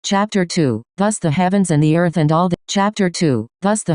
Chapter 2. Thus the heavens and the earth and all the Chapter 2. Thus the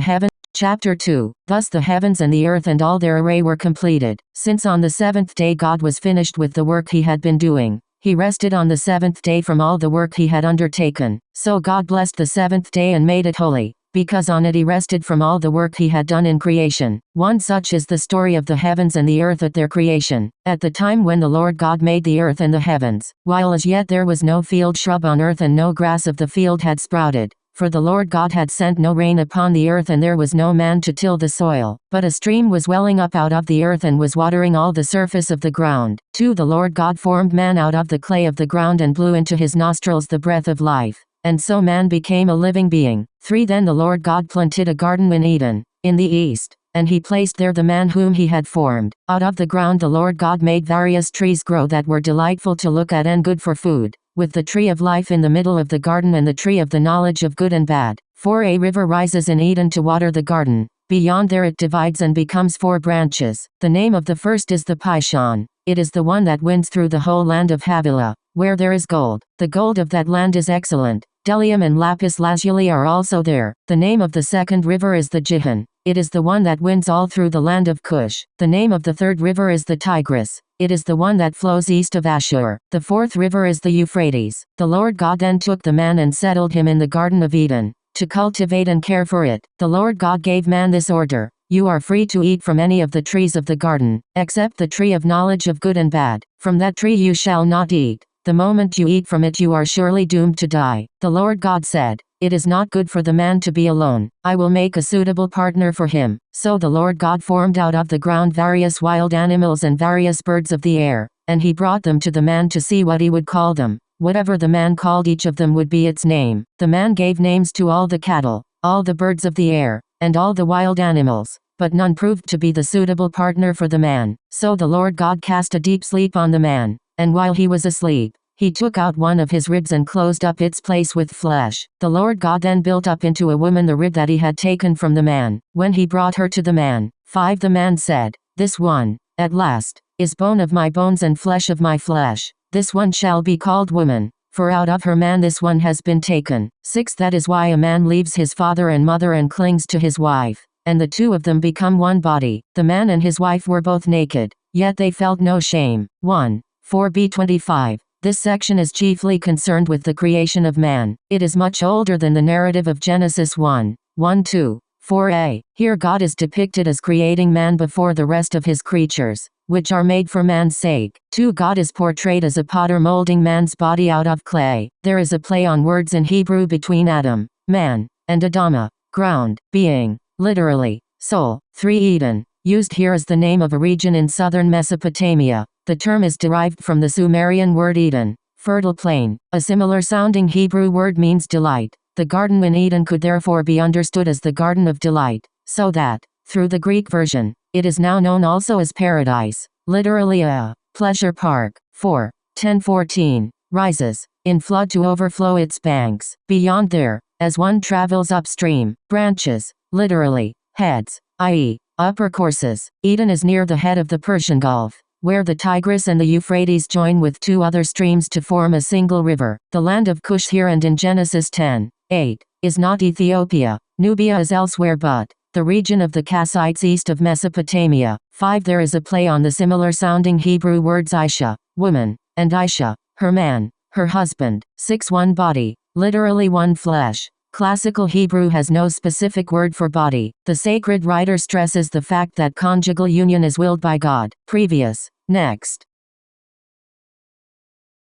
heavens and the earth and all their array were completed. Since on the seventh day God was finished with the work he had been doing, he rested on the seventh day from all the work he had undertaken. So God blessed the seventh day and made it holy, because on it he rested from all the work he had done in creation. One such is the story of the heavens and the earth at their creation, at the time when the Lord God made the earth and the heavens, while as yet there was no field shrub on earth and no grass of the field had sprouted. For the Lord God had sent no rain upon the earth and there was no man to till the soil, but a stream was welling up out of the earth and was watering all the surface of the ground. 2. The Lord God formed man out of the clay of the ground and blew into his nostrils the breath of life, and so man became a living being. 3. Then the Lord God planted a garden in Eden, in the east, and he placed there the man whom he had formed. Out of the ground the Lord God made various trees grow that were delightful to look at and good for food, with the tree of life in the middle of the garden and the tree of the knowledge of good and bad. 4. A river rises in Eden to water the garden. Beyond there it divides and becomes 4 branches. The name of the first is the Pishon. It is the one that winds through the whole land of Havilah, where there is gold. The gold of that land is excellent. Bdellium and lapis lazuli are also there. The name of the second river is the Gihon. It is the one that winds all through the land of Cush. The name of the third river is the Tigris. It is the one that flows east of Ashur. The fourth river is the Euphrates. The Lord God then took the man and settled him in the Garden of Eden, to cultivate and care for it. The Lord God gave man this order: you are free to eat from any of the trees of the garden, except the tree of knowledge of good and bad. From that tree you shall not eat. The moment you eat from it you are surely doomed to die. The Lord God said, it is not good for the man to be alone. I will make a suitable partner for him. So the Lord God formed out of the ground various wild animals and various birds of the air, and he brought them to the man to see what he would call them. Whatever the man called each of them would be its name. The man gave names to all the cattle, all the birds of the air, and all the wild animals, but none proved to be the suitable partner for the man. So the Lord God cast a deep sleep on the man, and while he was asleep, he took out one of his ribs and closed up its place with flesh. The Lord God then built up into a woman the rib that he had taken from the man, when he brought her to the man. 5. The man said, this one, at last, is bone of my bones and flesh of my flesh. This one shall be called woman, for out of her man this one has been taken. 6. That is why a man leaves his father and mother and clings to his wife, and the two of them become one body. The man and his wife were both naked, yet they felt no shame. 1. 4b25. This section is chiefly concerned with the creation of man. It is much older than the narrative of Genesis 1. 1-2. 4a. Here God is depicted as creating man before the rest of his creatures, which are made for man's sake. 2. God is portrayed as a potter molding man's body out of clay. There is a play on words in Hebrew between Adam, man, and Adama, ground, being, literally, soul. 3. Eden, used here as the name of a region in southern Mesopotamia. The term is derived from the Sumerian word Eden, fertile plain. A similar sounding Hebrew word means delight. The garden in Eden could therefore be understood as the Garden of Delight, so that, through the Greek version, it is now known also as paradise, literally a pleasure park. 4. 10:14. Rises, in flood to overflow its banks. Beyond there, as one travels upstream, branches, literally, heads, i.e., upper courses. Eden is near the head of the Persian Gulf, where the Tigris and the Euphrates join with 2 other streams to form a single river. The land of Cush here and in Genesis 10:8 is not Ethiopia. Nubia is elsewhere but the region of the Kassites east of Mesopotamia. 5. There is a play on the similar sounding Hebrew words Isha, woman, and Isha, her man, her husband. 6. One body, literally one flesh. Classical Hebrew has no specific word for body. The sacred writer stresses the fact that conjugal union is willed by God. Previous. Next.